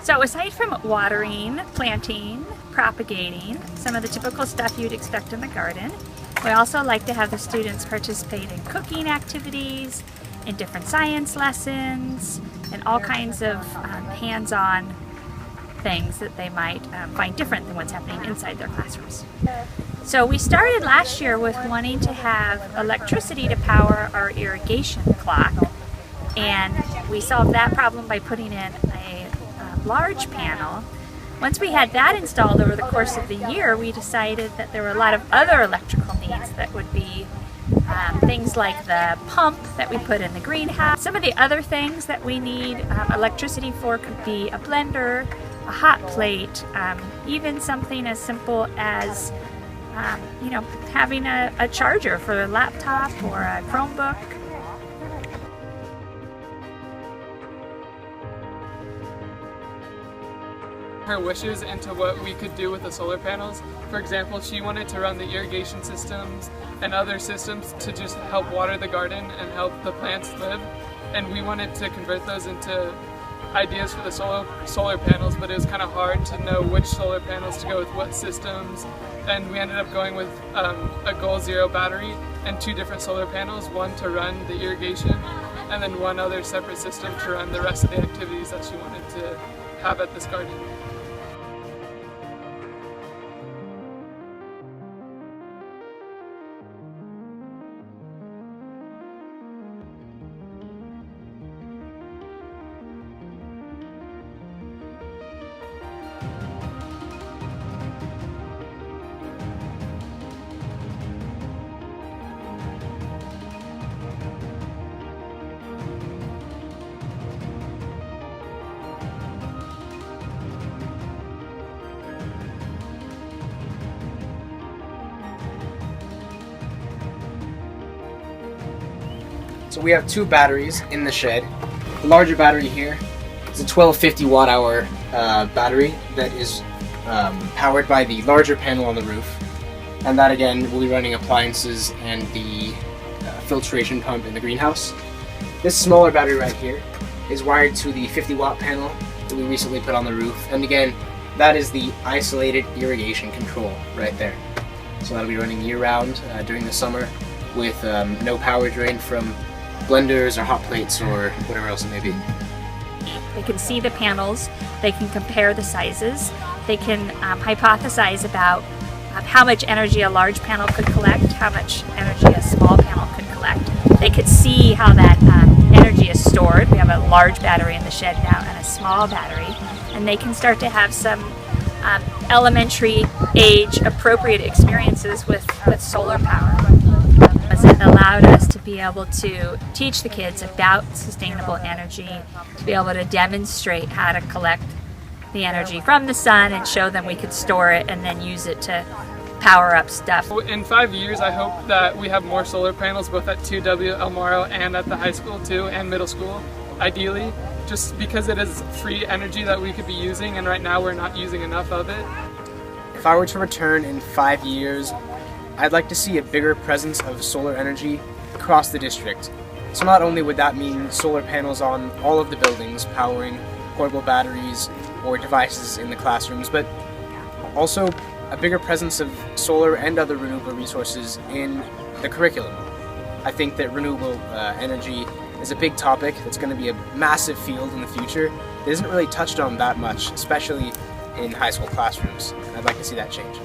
So aside from watering, planting, propagating, some of the typical stuff you'd expect in the garden, we also like to have the students participate in cooking activities, in different science lessons, and all kinds of hands-on things that they might find different than what's happening inside their classrooms. So we started last year with wanting to have electricity to power our irrigation clock, and we solved that problem by putting in a large panel. Once we had that installed over the course of the year, we decided that there were a lot of other electrical needs that would be things like the pump that we put in the greenhouse. Some of the other things that we need electricity for could be a blender, a hot plate, even something as simple as having a charger for a laptop or a Chromebook. Her wishes into what we could do with the solar panels. For example, she wanted to run the irrigation systems and other systems to just help water the garden and help the plants live. And we wanted to convert those into ideas for the solar panels, but it was kind of hard to know which solar panels to go with what systems. And we ended up going with a Goal Zero battery and 2 different solar panels, one to run the irrigation and then one other separate system to run the rest of the activities that she wanted to have at this garden. So we have 2 batteries in the shed. The larger battery here is a 1250 watt-hour battery that is powered by the larger panel on the roof. And that again will be running appliances and the filtration pump in the greenhouse. This smaller battery right here is wired to the 50 watt panel that we recently put on the roof. And again, that is the isolated irrigation control right there. So that'll be running year-round during the summer with no power drain from blenders or hot plates or whatever else it may be. They can see the panels, they can compare the sizes, they can hypothesize about how much energy a large panel could collect, how much energy a small panel could collect. They could see how that energy is stored. We have a large battery in the shed now and a small battery, and they can start to have some elementary age appropriate experiences with solar power. It allowed us to be able to teach the kids about sustainable energy, to be able to demonstrate how to collect the energy from the sun and show them we could store it and then use it to power up stuff. In 5 years, I hope that we have more solar panels both at 2W El Morro and at the high school too, and middle school, ideally, just because it is free energy that we could be using, and right now we're not using enough of it. If I were to return in 5 years, I'd like to see a bigger presence of solar energy across the district. So not only would that mean solar panels on all of the buildings powering portable batteries or devices in the classrooms, but also a bigger presence of solar and other renewable resources in the curriculum. I think that renewable energy is a big topic that's going to be a massive field in the future that isn't really touched on that much, especially in high school classrooms. I'd like to see that change.